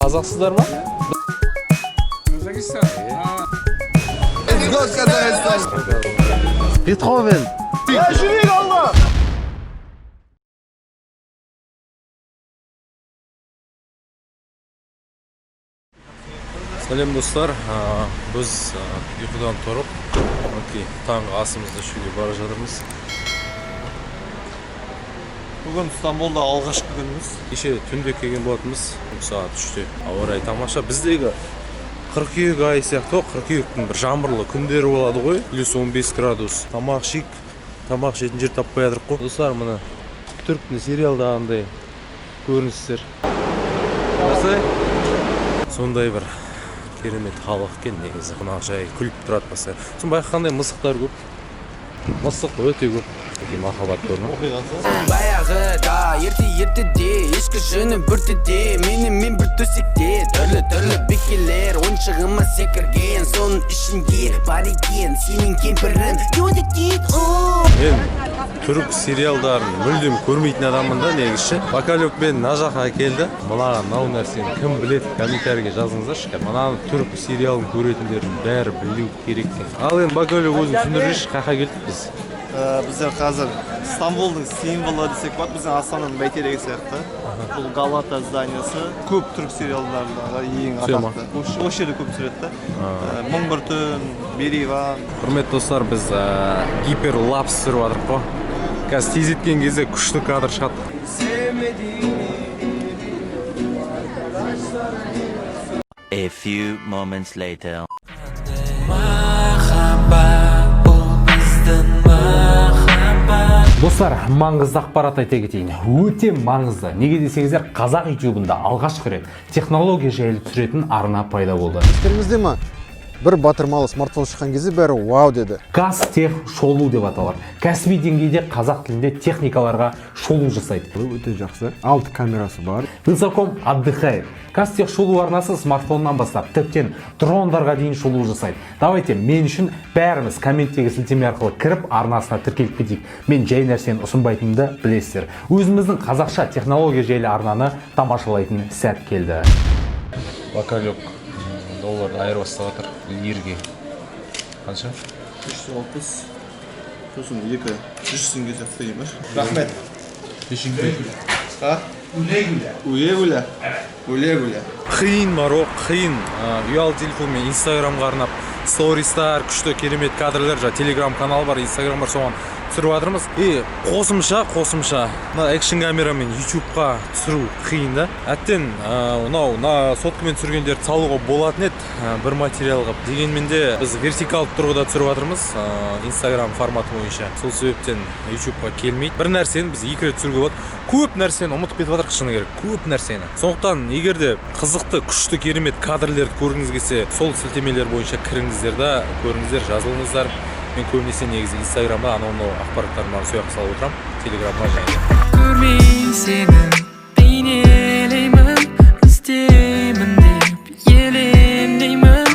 Қазақсыздар ма? Казахстан. Бетховен. Сәлем достар, біз ұйқыдан тұрып, таңғы асымызды ішуге бара жатырмыз. Бүгін Стамбулда алғашқы күніміз. Кеше түнде келген болатынбыз, сағат 3-те. Ауа райы тамаша. Біздегі қыркүйек айы сияқты, қыркүйектің бір жаңбырлы күндері болады ғой, плюс 15 градус. Тамақ жейтін жер таппай жатырмық қой. Достар, мына түріктің сериалдағындай көріністер. Сондай бір керемет халық екен негізі. Қонақ жай күліп тұрады басқа. Сосын байқағандай мысықтар көп. Мысық өте көп. Махаббат көрді. Баяғыда ерте-ертеде ешкі жөні бүртеде мен бір төсекте түрлі бекелер ойыншығыма секірген соның ішінде бар екен сенің кемпірің Мен түрік сериалдарын мүлдем көрмейтін адаммын да негізі. Бакалюк мен мына жаққа келді. Мынаған мынау нәрсені кім біледі, комментарийге жазыңыздаршы. Мынаны түрік сериалын көретіндердің бәрі білу керек екен. Ал енді Бакалюк өзің түсіндірші, қайда келдік біз? Біздер қазір Стамбулдың символы десек болады, біздің Астананың бәйтерегі сияқты. Бұл Галата зданиясы көп түрік сериалдарындағы ең атақты. Осы жерде көп түсіреді. Мың бір түн, Бериван. Құрметті достар, біз гиперлапс түсіріп жатырмық қой. Қазір тездеткен кезде күшті кадр шығады. A few moments later. Достар, маңызды ақпарат айта кетейін. Өте маңызды. Неге десеңіздер, қазақ YouTube-ында алғашқы рет технология жайлы түсіретін арна пайда болды. Естеріңізде ме? Бір батырмалы смартфон шыққан кезде бәрі вау деді. Қазтех шолу деп аталады. Кәсіби деңгейде қазақ тілінде техникаларға шолу жасайды. Өте жақсы. 6 камерасы бар. Высоком отдыхает. Қазтех шолу арнасы смартфоннан бастап, тіптен дрондарға дейін шолу жасайды. Давайте, мен үшін бәріміз комменттегі сілтеме арқылы кіріп арнасына тіркеліп кетейік. Мен жай нәрсені ұсынбайтынымды білесіздер. Өзіміздің қазақша технология жайлы арнаны тамашалайтын сәт келді. Бакалюк долларды айырбастап жатыр лирге. Қанша? 360. Сосын 200 теңге сияқты деймін. Рахмет. Уле-гуля. Қиын Марок, қиын. Ұялы телефонмен инстаграмға арнап стористар, күшті керемет кадрлер, телеграм канал бар, инстаграм бар, соған түсіріп жатырмыз. Қосымша экшн камерамен ютубқа түсіру қиын да. Әттен соткамен түсіргендерді салуға болатын еді бір материалға. Дегенмен де біз вертикалды тұрғыда түсіріп жатырмыз инстаграм форматы бойынша. Сол себептен ютубқа келмейді. Бір нәрсені біз 2 рет түсіруге болады. Көп нәрсені ұмытып кетіп жатырмыз шыны керек. Көп нәрсені. Сондықтан егер де қызықты, күшті, керемет кадрлерді көргіңіз келсе, сол сілтемелер бойынша кіріңіздер да, көріңіздер, жазылыңыздар. Мен көбінесе негізі инстаграмда анау ақпараттарын бар сояққа салып отырамын, телеграмға және. Көрмей сені бейнелеймін, іздеймін деп елемеймін.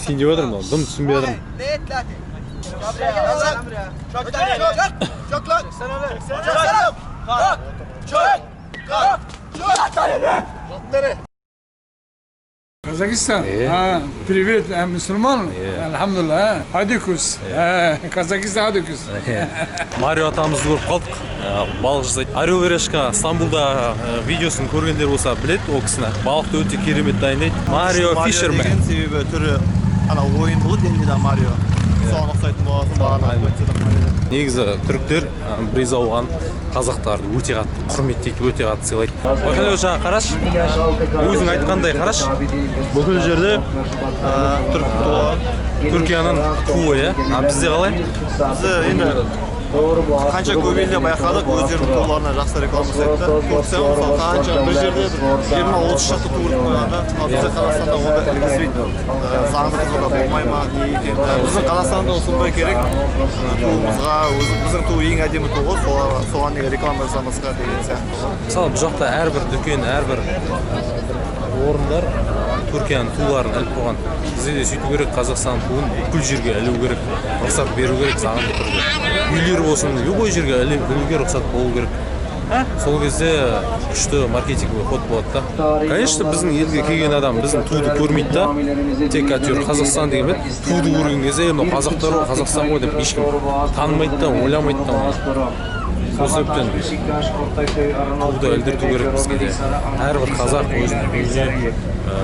Сен деп отырмын, дым түсінбей отырмын. Казахстан. Привет, мусульман. Алхамдулилlah. Адикус. Казахстан адикус. Марио атамызды көріп қалдық. Балық жасайды. Орел и Решка Стамбулда видеосын көргендер болса біледі ол кісіні. Балықты өте керемет дайындайды. Марио Фишермен. Себебі түрі ойын болады енді Марио. Соған ұқсайтын боласың. Негізі түріктер біраз ауған қазақтарды өте қатты құрметтейді, өте қатты сыйлайды. Бакалюк жаңа қараш, өзің айтқандай қараш, бүкіл жерде Түркияның туы, бізде қалай? Бізде енді қанша көп елде байқадық, өздерінің туыларына жақсы реклама жасайды. Турция мысалы қанша бір жерде 20-30 шақты туылып қойғанда, бізде Қазақстанда онда ілгізбейді. Заңды қызыда болмай ма, не екен. Біздің Қазақстанда осындай керек. Туымызға, біздің туы ең әдемі туы, соған неге реклама жасамасқа деген сияқты. Мысалы, бұл жақта әрбір дүкен, әрбір орындар Түркияның туыларын іліп қойған. Бізде де сөйту керек, Қазақстан туын бүкіл жерге ілу керек, рұқсат беру керек заңды түрде. Үйлер болсын, любой жерге ілуге рұқсат болу керек. сол кезде күшті маркетинговый ход болады да. Конечно, біздің елге келген адам біздің туды көрмейді да. Тек әйтеуір Қазақстан деген бе, туды көрген кезде мынау қазақтар ғой, Қазақстан ғой деп ешкім танымайды да, ойламайды да. Сол себептен туды ілдірту керек бізге де. Әрбір қазақ өзінің үйіне,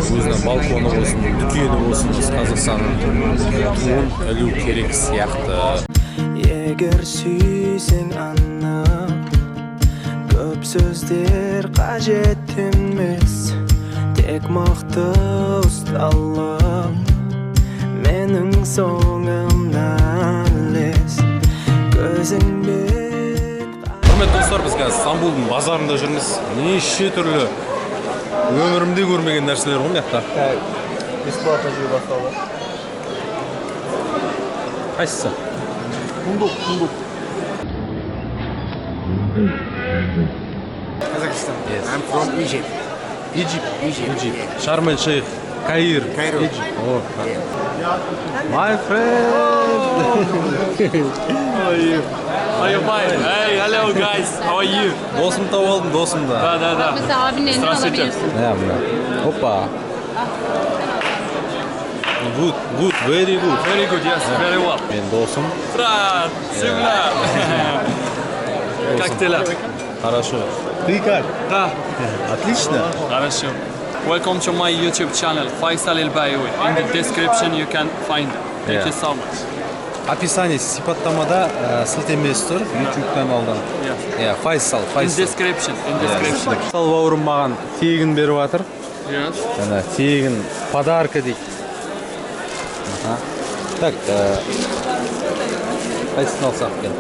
өзінің балконы болсын, дүкені болсын, Қазақстанның туын ілу керек сияқты. Егер сүйсең анық, көп сөздер қажет емес, тек мықты ұсталып, менің соңымнан ілес, көзіңмен. Құрметті достар, біз қазір Стамбулдың базарында жүрміз. Неше түрлі өмірімде көрмеген нәрселер ғой мына жақта. Бесплатно жей басталды. Қайсысы? Фундук. Kazakhstan. Yes. I'm from Egypt. Egypt. Sharm el Sheikh. Cairo. Egypt. Oh. My friend. How are you? How are you fine? Hey, hello guys. How are you? Досым тауып алдым, досым да. Да. Здравствуйте. Мына. Опа. Good, very good. Very good, yes, very well. Мен досым. Брат, земля. Как дела? Хорошо. Ты как? Да. Отлично. Хорошо. Welcome to my YouTube channel, Faisal El-Bayoui. In the description you can find it. Thank you so much. Описание сипаттамада сілтемесі тұр YouTube каналдан. Yeah. Faisal. In description. Сал бауырым маған тегін беріп жатыр. Yes. Ана тегін подарка дейді. Так, қайсысын алсақ екен?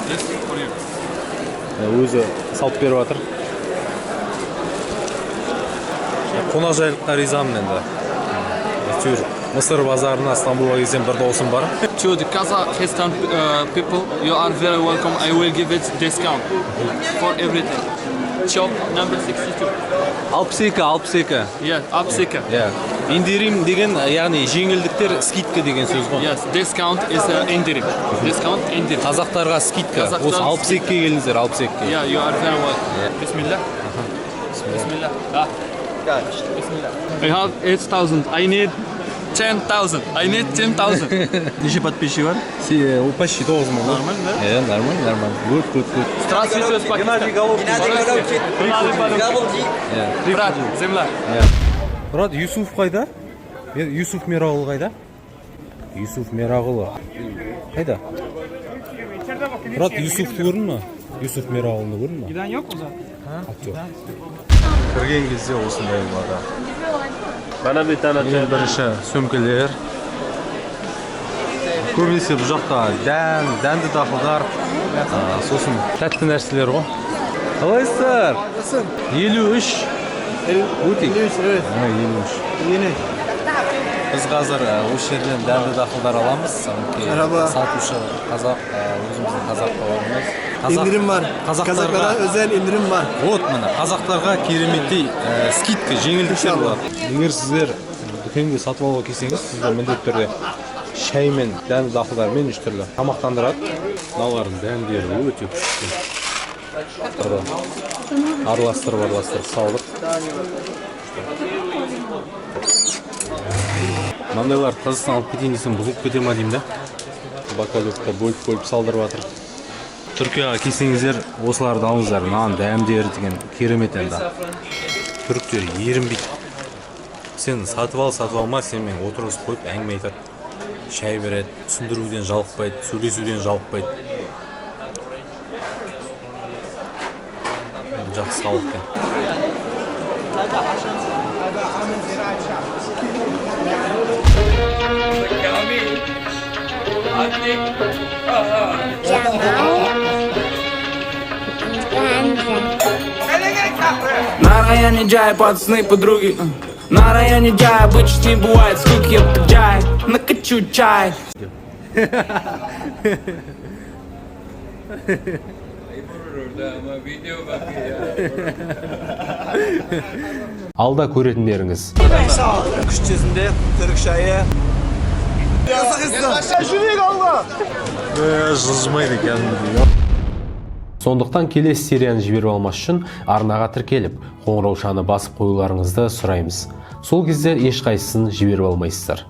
This for you. Өзі салып беріп жатыр. Қонақжайлыққа ризамын енді. Әйтеуір Мысыр базарына Стамбулға келсем бір досым бар. To the Kazakhstan people, you are very welcome. I will give it discount for everything. Shop number 62. 62. Yes, Apsika. Индирим деген, яғни жеңілдіктер скидка деген сөз ғой. Yes, discount is indirim. Discount indirim. Қазақтарға скидка. Осы 62-ге келіңіздер, 62-ге. Yeah, you are very welcome. Bismillah. Bismillah. Bismillah. I have 8,000. I need 10,000. I need 10,000. Неше подписчик бар? Почти 9 мың. Нормально, да? Нормально. Good. Здравствуйте, из Пакистана. Брат, земля. Брат, Юсуф қайда? Юсуф Мерағұл қайда? Юсуф Мерағұлы. Қайда? Брат, Юсуфты көрдің ма? Юсуф Мерағұлны көрдің ма? Giden yok mu zaten? Актер. Кірген кезде осындай болады. Bana bir tane Ең бірінші сөмкелер. Көбінесе бұл жақта дәнді дақылдар, сосын тәтті нәрселер ғой. Қалайсыздар? 53. Бутик. 53, evet. 53. Yeni. Біз қазір осы жерден дәнді дақылдар аламыз. Сатушы қазақ, өзіміздің қазақ бауырымыз. İndirim var. Kazaklara özel indirim var. Вот міне қазақтарға кереметтей скидка, жеңілдіктер болады. Егер сіздер дүкенге сатып алуға келсеңіз, сіздер міндетті түрде шай мен дәнді дақылдармен үш түрлі тамақтандырады. Мыналардың дәндері өте күшті. Араластырып салдық. Мынандайлар Қазақстан алып кетейін десем бұзылып кете ма деймін да. Бакалюкта бөліп салдырып жатыр. Түркияға келсеңіздер, осыларды алыңыздар. Нан, дәмдері деген керемет енді. Түріктер ерінбейді. Сен сатып алма, сенімен отырғызып қойып әңгіме айтады. Шай береді, түсіндіруден жалықпайды, сөйлесуден жалықпайды. Жақсы халық екен. На районе Джай, пацаны, подруги. На районе Джай обычно не бывает скуки, я по Джай, накачу чай. Алда көретіндеріңіз. Küçücüğünde Türk çayı. Kazakistan. Şuraya kalma. Жылжымайды кәдімгідей. Сондықтан келесі серияны жіберіп алмас үшін арнаға тіркеліп, қоңыраушаны басып қоюларыңызды сұраймыз. Сол кезде ешқайсысын жіберіп алмайсыздар.